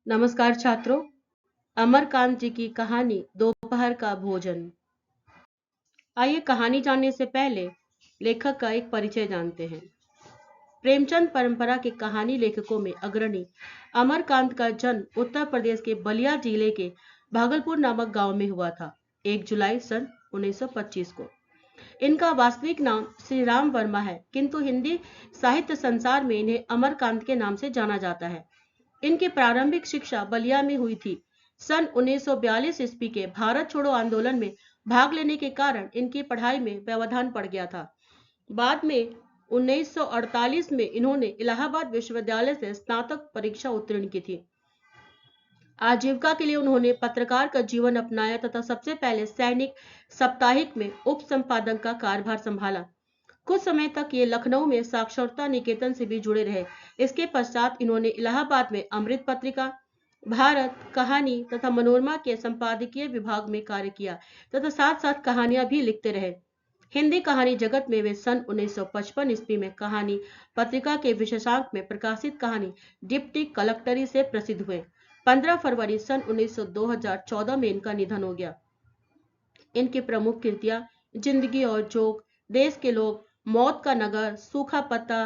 नमस्कार छात्रों। अमरकांत जी की कहानी दोपहर का भोजन। आइए कहानी जानने से पहले लेखक का एक परिचय जानते हैं। प्रेमचंद परंपरा के कहानी लेखकों में अग्रणी अमरकांत का जन्म उत्तर प्रदेश के बलिया जिले के भागलपुर नामक गांव में हुआ था 1 जुलाई सन 1925 को। इनका वास्तविक नाम श्री राम वर्मा है, किंतु हिंदी साहित्य संसार में इन्हें अमरकांत के नाम से जाना जाता है। इनकी प्रारंभिक शिक्षा बलिया में हुई थी। सन 1942 ईस्वी के भारत छोड़ो आंदोलन में भाग लेने के कारण इनकी पढ़ाई में व्यवधान पड़ गया था। बाद में 1948 में इन्होंने इलाहाबाद विश्वविद्यालय से स्नातक परीक्षा उत्तीर्ण की थी। आजीविका के लिए उन्होंने पत्रकार का जीवन अपनाया तथा सबसे पहले सैनिक साप्ताहिक में उप संपादक का कार्यभार संभाला। कुछ समय तक ये लखनऊ में साक्षरता निकेतन से भी जुड़े रहे। इसके पश्चात इन्होंने इलाहाबाद में अमृत पत्रिका, भारत, कहानी तथा मनोरमा के संपादकीय विभाग में कार्य किया तथा साथ साथ कहानियां भी लिखते रहे। हिंदी कहानी जगत में वे सन 1955 ईस्वी में कहानी पत्रिका के विशेषांक में प्रकाशित कहानी डिप्टी कलेक्टरी से प्रसिद्ध हुए। 15 फरवरी सन 2014 में इनका निधन हो गया। इनकी प्रमुख कृतियां जिंदगी और जोक, देश के लोग, मौत का नगर, सूखा पत्ता,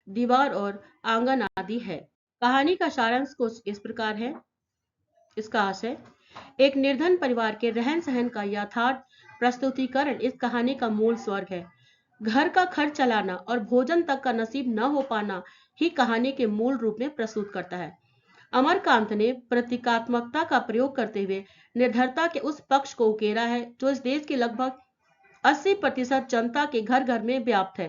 दीवार और आंगन आदि है। कहानी का सारांश कुछ इस प्रकार है। इसका आशय एक निर्धन परिवार के रहन सहन का यथार्थ प्रस्तुतिकरण इस कहानी का मूल स्वर्ग है। घर का खर्च चलाना और भोजन तक का नसीब न हो पाना ही कहानी के मूल रूप में प्रस्तुत करता है। अमरकांत ने प्रतीकात्मकता का प्रयोग करते हुए निर्धरता के उस पक्ष को उकेरा है जो इस देश की लगभग 80% जनता के घर घर में व्याप्त है।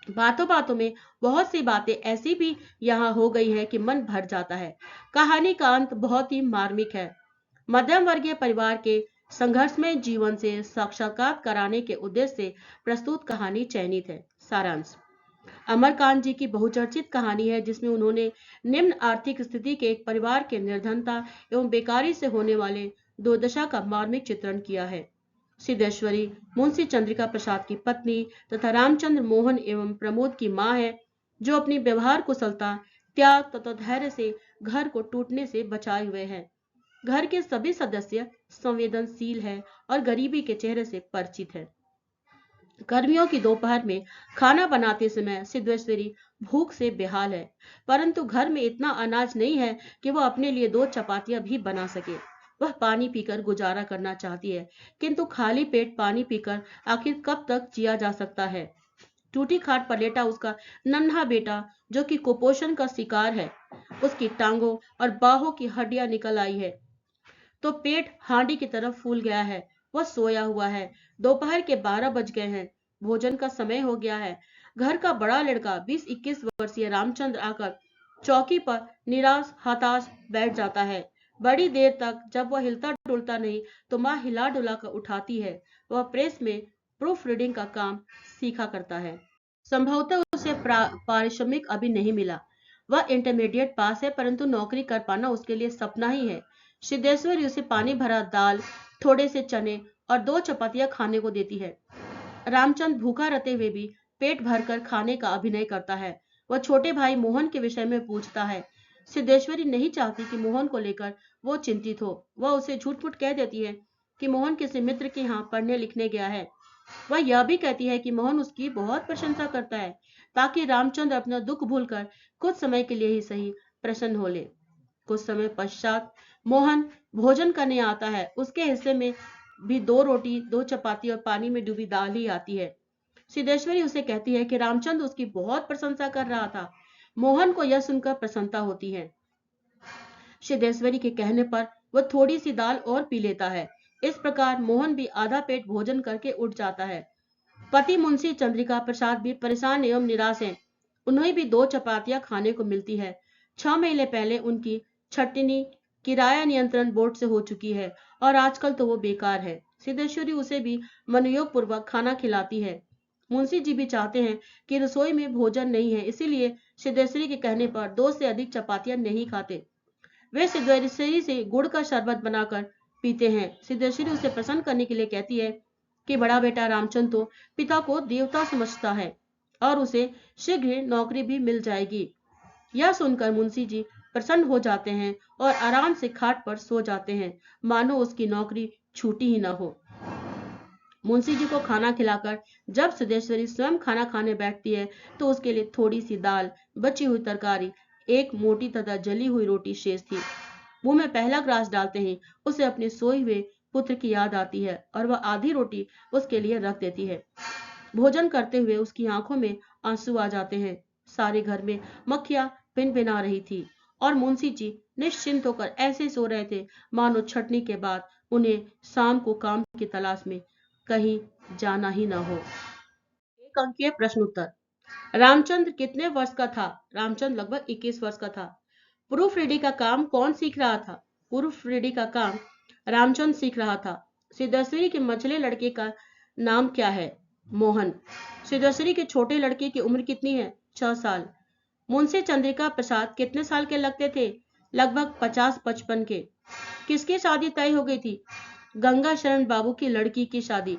बातों बातों में बहुत सी बातें ऐसी भी यहाँ हो गई है कि मन भर जाता है। कहानी का अंत बहुत ही मार्मिक है। मध्यम वर्गीय परिवार के संघर्षमय जीवन से साक्षात्कार कराने के उद्देश्य से प्रस्तुत कहानी चयनित है। सारांश अमरकांत जी की बहुचर्चित कहानी है जिसमें उन्होंने निम्न आर्थिक स्थिति के एक परिवार के निर्धनता एवं बेकारी से होने वाले दुर्दशा का मार्मिक चित्रण किया है। सिद्धेश्वरी मुंशी चंद्रिका प्रसाद की पत्नी तथा रामचंद्र मोहन एवं प्रमोद की मां है, जो अपनी व्यवहार कुशलता, त्याग तथा धैर्य से घर को टूटने से बचाए हुए हैं। घर के सभी सदस्य संवेदनशील है और गरीबी के चेहरे से परिचित है। गर्मियों की दोपहर में खाना बनाते समय सिद्धेश्वरी भूख से बेहाल है, परंतु घर में इतना अनाज नहीं है कि वह अपने लिए 2 चपातियां भी बना सके। वह पानी पीकर गुजारा करना चाहती है, किंतु खाली पेट पानी पीकर आखिर कब तक जिया जा सकता है। टूटी खाट पर लेटा उसका नन्हा बेटा, जो कि कुपोषण का शिकार है, उसकी टांगों और बाहों की हड्डियां निकल आई है तो पेट हांडी की तरफ फूल गया है। वह सोया हुआ है। दोपहर के 12 बज गए हैं। भोजन का समय हो गया है। घर का बड़ा लड़का 20-21 वर्षीय रामचंद्र आकर चौकी पर निराश हताश बैठ जाता है। बड़ी देर तक जब वह हिलता डुलता नहीं तो माँ हिला डुला कर उठाती है। वह प्रेस में प्रूफ रीडिंग का काम सीखा करता है। संभवतः उसे पारिश्रमिक अभी नहीं मिला। वह इंटरमीडिएट पास है, परंतु नौकरी कर पाना उसके लिए सपना ही है। सिद्धेश्वरी उसे पानी भरा दाल, थोड़े से चने और 2 चपातियां खाने को देती है। रामचंद्र भूखा रहते हुए भी पेट भरकर खाने का अभिनय करता है। वह छोटे भाई मोहन के विषय में पूछता है। सिद्धेश्वरी नहीं चाहती कि मोहन को लेकर वो चिंतित हो। वह उसे झूठ मूठ कह देती है कि मोहन किसी मित्र के यहाँ पढ़ने लिखने गया है। वह यह भी कहती है कि मोहन उसकी बहुत प्रशंसा करता है, ताकि रामचंद्र अपना दुख भूलकर कुछ समय के लिए ही सही प्रसन्न हो ले। कुछ समय पश्चात मोहन भोजन करने आता है। उसके हिस्से में भी 2 रोटी, 2 चपाती और पानी में डूबी दाल ही आती है। सिद्धेश्वरी उसे कहती है कि रामचंद्र उसकी बहुत प्रशंसा कर रहा था। मोहन को यह सुनकर प्रसन्नता होती है। सिद्धेश्वरी के कहने पर वह थोड़ी सी दाल और पी लेता है। इस प्रकार मोहन भी आधा पेट भोजन करके उठ जाता है। पति मुंशी चंद्रिका प्रसाद भी परेशान एवं निराश हैं। उन्हें भी 2 चपातियां खाने को मिलती है। 6 महीने पहले उनकी छटनी किराया नियंत्रण बोर्ड से हो चुकी है और आजकल तो वो बेकार है। सिद्धेश्वरी उसे भी मनोयोग पूर्वक खाना खिलाती है। मुंशी जी भी चाहते हैं कि रसोई में भोजन नहीं है, इसीलिए सिद्धेश्वरी के कहने पर 2 से अधिक चपातियां नहीं खाते। वे सिद्धेश्वरी से गुड़ का शरबत बनाकर पीते हैं। सिद्धेश्वरी उसे प्रसन्न करने के लिए कहती है कि बड़ा बेटा रामचंद्र तो पिता को देवता समझता है और उसे शीघ्र नौकरी भी मिल जाएगी। यह सुनकर मुंशी जी प्रसन्न हो जाते हैं और आराम से खाट पर सो जाते हैं, मानो उसकी नौकरी छूटी ही न हो। मुंशी जी को खाना खिलाकर जब सिद्धेश्वरी स्वयं खाना खाने बैठती है तो उसके लिए थोड़ी सी दाल, बची हुई तरकारी, एक मोटी तथा जली हुई रोटी शेष थी। मुंह में पहला ग्रास डालते ही उसे अपने सोए हुए पुत्र की याद आती है और वह आधी रोटी उसके लिए रख देती है। भोजन करते हुए उसकी आंखों में आंसू आ जाते हैं। सारे घर में मक्खियां भिनभिना रही थी और मुंशी जी निश्चिंत होकर ऐसे सो रहे थे मानो छटनी के बाद उन्हें शाम को काम की तलाश में कहीं जाना ही न हो। एक अंकीय प्रश्न उत्तर। रामचंद्र कितने वर्ष का था? रामचंद्र लगभग 21 वर्ष का था। प्रूफ रीडिंग का काम कौन सीख रहा था? प्रूफ रीडिंग का काम रामचंद्र सीख रहा था। सिद्धेश्वरी के मझले लड़के का नाम क्या है? मोहन। सिद्धेश्वरी के छोटे लड़के की उम्र कितनी है? 6 साल। मुंशी चंद्रिका प्रसाद कितने साल के लगते थे? लगभग 50-55 के। किसकी शादी तय हो गई थी? गंगा शरण बाबू की लड़की की शादी।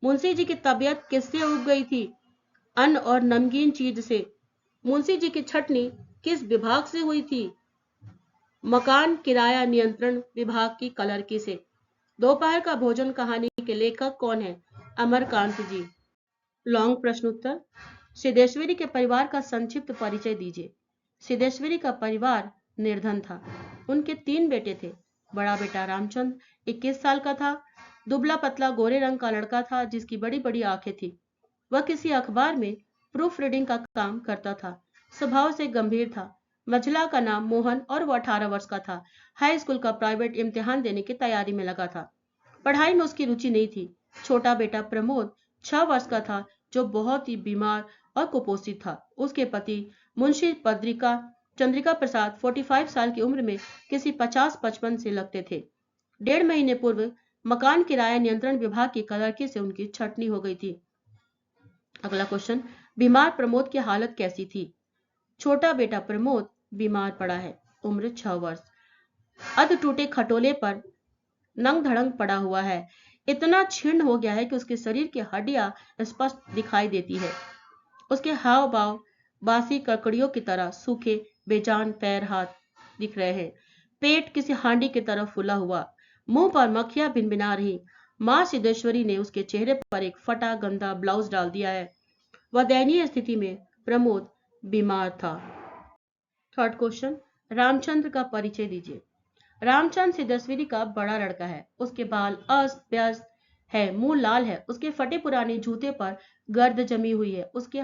मुंशी जी की तबीयत किससे उब गई थी? अन्न और नमकीन चीज से। मुंशी जी की छटनी किस विभाग से हुई थी? मकान किराया नियंत्रण विभाग की क्लर्की से। दोपहर का भोजन कहानी के लेखक कौन है? अमरकांत जी। लॉन्ग प्रश्न उत्तर। सिद्धेश्वरी के परिवार का संक्षिप्त परिचय दीजिए। सिद्धेश्वरी का परिवार निर्धन था। उनके 3 बेटे थे। बड़ा बेटा रामचंद्र 21 साल का था। दुबला पतला गोरे रंग का लड़का था जिसकी बड़ी बड़ी आंखें थी। वह किसी अखबार में प्रूफ रीडिंग का काम करता था। स्वभाव से गंभीर था। मझला का नाम मोहन और वह 18 वर्ष का था। हाई स्कूल का प्राइवेट इम्तिहान देने की तैयारी में लगा था। पढ़ाई में उसकी रुचि नहीं थी। छोटा बेटा प्रमोद 6 वर्ष का था जो बहुत ही बीमार और कुपोषित था। उसके पति मुंशी चंद्रिका प्रसाद 45 साल की उम्र में किसी 50-55 से लगते थे। 1.5 महीने पूर्व मकान किराया नियंत्रण विभाग की क्लर्की से उनकी छटनी हो गई थी। अगला क्वेश्चन। बीमार प्रमोद की हालत कैसी थी? छोटा बेटा प्रमोद बीमार पड़ा है। उम्र 6 वर्ष। अध टूटे खटोले पर नंग धड़ंग पड़ा हुआ है। इतना क्षीण हो गया है कि उसके शरीर की हड्डियां स्पष्ट दिखाई देती है। उसके हाव भाव बासी ककड़ियों की तरह सूखे बेजान पैर हाथ दिख रहे हैं। पेट किसी हांडी की तरह फूला हुआ। मुंह पर मक्खियां भिनभिना रही। मां सिद्धेश्वरी ने उसके चेहरे पर एक फटा गंदा ब्लाउज डाल दिया है। वह दयनीय स्थिति में प्रमोद बीमार था। Third question. रामचंद्र का परिचय दीजिए। रामचंद्र सिद्धेश्वरी का बड़ा लड़का है। उसके बाल अस्त व्यस्त है, मुंह लाल है। उसके फटे पुराने जूते पर गर्द जमी हुई है। उसके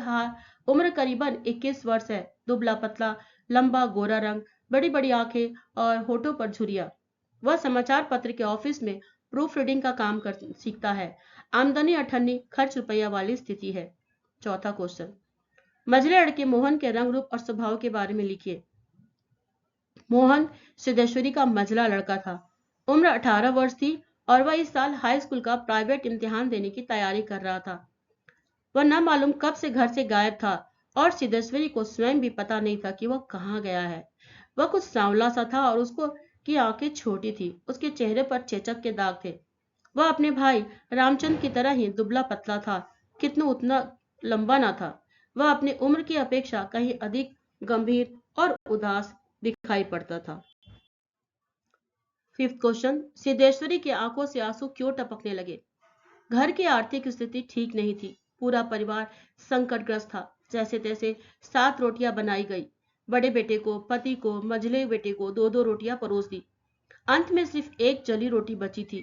उम्र करीबन 21 वर्ष है। दुबला पतला, लंबा गोरा रंग, बड़ी बड़ी आंखें और होठों पर झुर्रियां। वह समाचार पत्र के ऑफिस में प्रूफ रीडिंग का काम सीखता है। आमदनी अठन्नी, खर्च रुपया वाली स्थिति है। चौथा क्वेश्चन। मझले लड़के मोहन के रंग रूप और स्वभाव के बारे में लिखिए। मोहन सिद्धेश्वरी का मझला लड़का था। उम्र 18 वर्ष थी और वह इस साल हाई स्कूल का प्राइवेट इम्तिहान देने की तैयारी कर रहा था। वह न मालूम कब से घर से गायब था और सिद्धेश्वरी को स्वयं भी पता नहीं था कि वह कहाँ गया है। वह कुछ सांवला सा था और उसको की आंखें छोटी थी। उसके चेहरे पर चेचक के दाग थे। वह अपने भाई रामचंद्र की तरह ही दुबला पतला था, कितना उतना लंबा ना था। वह अपनी उम्र की अपेक्षा कहीं अधिक गंभीर और उदास दिखाई पड़ता था। Fifth question. सिद्धेश्वरी की आंखों से आंसू क्यों टपकने लगे? घर की आर्थिक स्थिति ठीक नहीं थी। पूरा परिवार संकटग्रस्त था। जैसे तैसे 7 रोटियां बनाई गई। बड़े बेटे को, पति को, मझले बेटे को 2-2 रोटियां परोस दी। अंत में सिर्फ एक जली रोटी बची थी।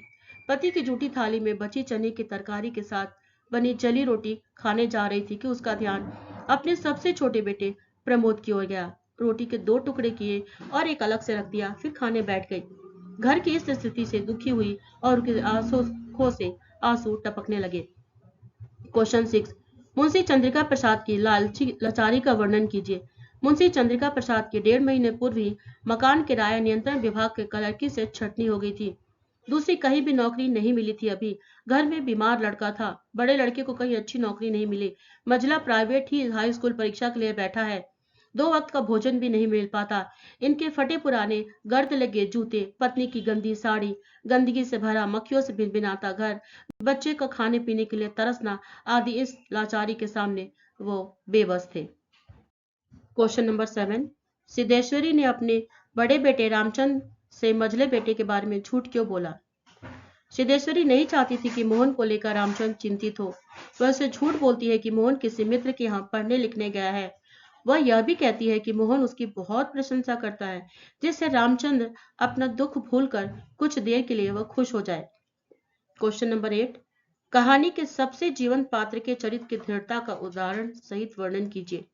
पति की जूठी थाली में बची चने की तरकारी के साथ बनी जली रोटी खाने जा रही थी कि उसका ध्यान अपने सबसे छोटे बेटे प्रमोद की ओर गया। रोटी के 2 टुकड़े किए और एक अलग से रख दिया, फिर खाने बैठ गई। घर की इस स्थिति से दुखी हुई और उसके आंखों से आंसू टपकने लगे। क्वेश्चन 6। मुंशी चंद्रिका प्रसाद की लाचारी का वर्णन कीजिए। मुंशी चंद्रिका प्रसाद के 1.5 महीने पूर्व ही मकान किराया नियंत्रण विभाग के क्लर्की से छटनी हो गई थी। दूसरी कहीं भी नौकरी नहीं मिली थी। अभी घर में बीमार लड़का था। बड़े लड़के को कहीं अच्छी नौकरी नहीं मिली। मझला प्राइवेट ही हाई स्कूल परीक्षा के लिए बैठा है। 2 वक्त का भोजन भी नहीं मिल पाता। इनके फटे पुराने गर्द लगे जूते, पत्नी की गंदी साड़ी, गंदगी से भरा मक्खियों से भिनभिनाता घर, बच्चे का खाने पीने के लिए तरसना आदि इस लाचारी के सामने वो बेबस थे। Question number 7। सिद्धेश्वरी ने अपने बड़े बेटे रामचंद्र से मझले बेटे के बारे में झूठ क्यों बोला? सिद्धेश्वरी नहीं चाहती थी कि मोहन को लेकर रामचंद्र चिंतित हो। वह उसे झूठ बोलती है कि मोहन किसी मित्र के यहाँ पढ़ने लिखने गया है। वह यह भी कहती है कि मोहन उसकी बहुत प्रशंसा करता है, जिससे रामचंद्र अपना दुख भूलकर कुछ देर के लिए वह खुश हो जाए। क्वेश्चन नंबर 8, कहानी के सबसे जीवंत पात्र के चरित्र की दृढ़ता का उदाहरण सहित वर्णन कीजिए।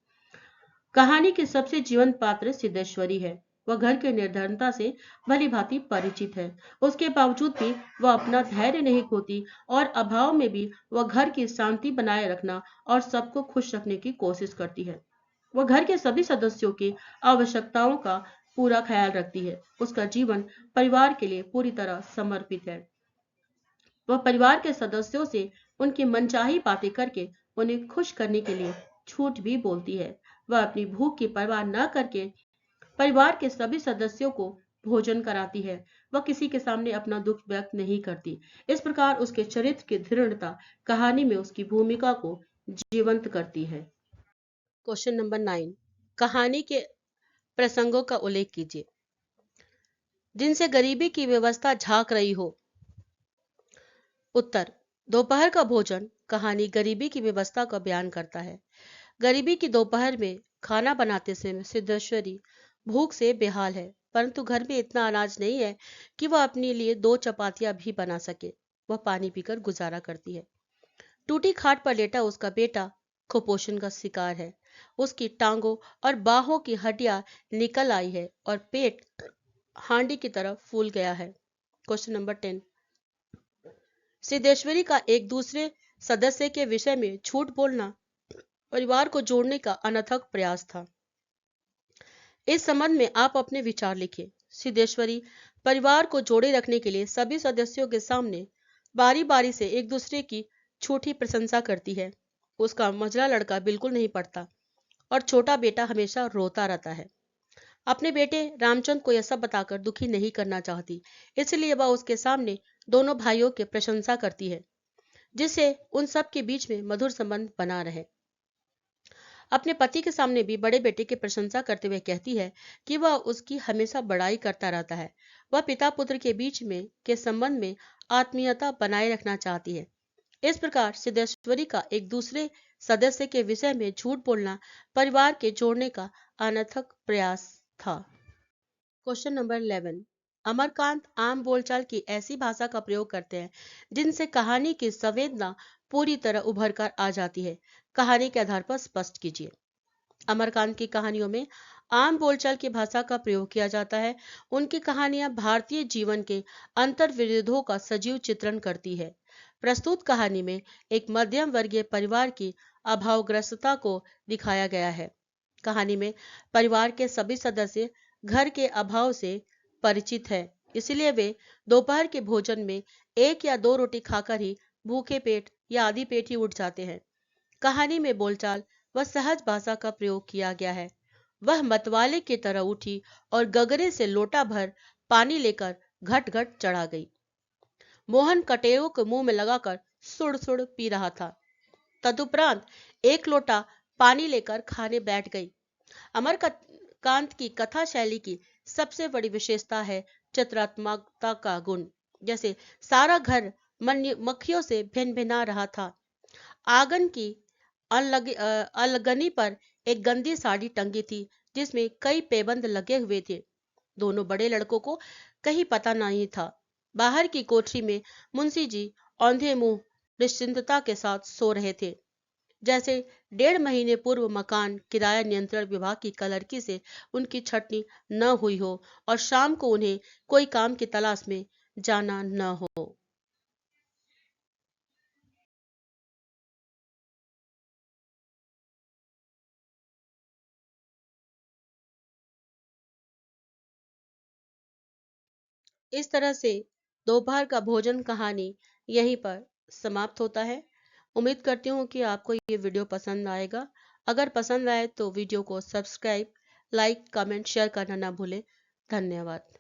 कहानी के सबसे जीवंत पात्र सिद्धेश्वरी है। वह घर के निर्धनता से भली भांति परिचित है। उसके बावजूद भी वह अपना धैर्य नहीं खोती और अभाव में भी वह घर की शांति बनाए रखना और सबको खुश रखने की कोशिश करती है। वह घर के सभी सदस्यों की आवश्यकताओं का पूरा ख्याल रखती है। उसका जीवन परिवार के लिए पूरी तरह समर्पित है। वह परिवार के सदस्यों से उनकी मनचाही बातें करके उन्हें खुश करने के लिए झूठ भी बोलती है। वह अपनी भूख की परवाह न करके परिवार के सभी सदस्यों को भोजन कराती है। वह किसी के सामने अपना दुख व्यक्त नहीं करती। इस प्रकार उसके चरित्र की दृढ़ता कहानी में उसकी भूमिका को जीवंत करती है। क्वेश्चन नंबर 9, कहानी के प्रसंगों का उल्लेख कीजिए जिनसे गरीबी की व्यवस्था झांक रही हो। उत्तर, दोपहर का भोजन कहानी गरीबी की व्यवस्था का बयान करता है। गरीबी की दोपहर में खाना बनाते समय सिद्धेश्वरी भूख से बेहाल है, परंतु घर में इतना अनाज नहीं है कि वह अपने लिए 2 चपातियां भी बना सके। वह पानी पीकर गुजारा करती है। टूटी खाट पर लेटा उसका बेटा कुपोषण का शिकार है। उसकी टांगों और बाहों की हड्डियां निकल आई है और पेट हांडी की तरह फूल गया है। क्वेश्चन नंबर 10, सिद्धेश्वरी का एक दूसरे सदस्य के विषय में झूठ बोलना परिवार को जोड़ने का अनथक प्रयास था। इस संबंध में आप अपने विचार लिखिए। सिद्धेश्वरी परिवार को जोड़े रखने के लिए सभी सदस्यों के सामने बारी बारी से एक दूसरे की झूठी प्रशंसा करती है। उसका मझला लड़का बिल्कुल नहीं पढ़ता और छोटा बेटा हमेशा रोता रहता है। अपने बेटे रामचंद्र को यह सब बताकर दुखी नहीं करना चाहती, इसलिए वह उसके सामने दोनों भाइयों की प्रशंसा करती है, जिससे उन सब के बीच में मधुर संबंध बना रहे। अपने पति के सामने भी बड़े बेटे की प्रशंसा करते हुए कहती है कि वह उसकी हमेशा बड़ाई करता रहता है। वह पिता पुत्र के बीच में के संबंध में आत्मीयता बनाए रखना चाहती है। इस प्रकार सिद्धेश्वरी का एक दूसरे सदस्य के विषय में झूठ बोलना परिवार के जोड़ने का अनथक प्रयास था। क्वेश्चन नंबर 11, अमरकांत आम बोलचाल की ऐसी भाषा का प्रयोग करते हैं जिनसे कहानी की संवेदना पूरी तरह उभर कर आ जाती है। कहानी के आधार पर स्पष्ट कीजिए। अमरकांत की कहानियों में आम बोलचाल की भाषा का प्रयोग किया जाता है। उनकी कहानियां भारतीय जीवन के अंतर्विरोधों का सजीव चित्रण करती है। प्रस्तुत कहानी में एक मध्यम वर्गीय परिवार की अभावग्रस्तता को दिखाया गया है। कहानी में परिवार के सभी सदस्य घर के अभाव से परिचित है, इसलिए वे दोपहर के भोजन में 1 या 2 रोटी खाकर ही भूखे पेट या आधी पेट ही उठ जाते हैं। कहानी में बोलचाल व सहज भाषा का प्रयोग किया गया है। वह मतवाले की तरह उठी और गगरे से लोटा भर पानी लेकर घट घट चढ़ा गई। मोहन कटेरों को मुंह में लगाकर सुड़ सुड़ पी रहा था। तदुपरांत 1 लोटा पानी लेकर खाने बैठ गई। अमरकांत की कथा शैली की सबसे बड़ी विशेषता है चित्रात्मकता का गुण। जैसे सारा घर मक्खियों से भिन भिना रहा था। आंगन की अलगनी पर एक गंदी साड़ी टंगी थी जिसमें कई पैबंद लगे हुए थे। दोनों बड़े लड़कों को कहीं पता नहीं था। बाहर की कोठरी में मुंशी जी औंधे मुंह निश्चिंतता के साथ सो रहे थे। जैसे 1.5 महीने पूर्व मकान किराया नियंत्रण विभाग की क्लर्की से उनकी छटनी न हुई हो और शाम को उन्हें कोई काम की तलाश में जाना न हो। इस तरह से दोपहर का भोजन कहानी यहीं पर समाप्त होता है। उम्मीद करती हूँ कि आपको ये वीडियो पसंद आएगा। अगर पसंद आए तो वीडियो को सब्सक्राइब, लाइक, कमेंट, शेयर करना ना भूलें। धन्यवाद।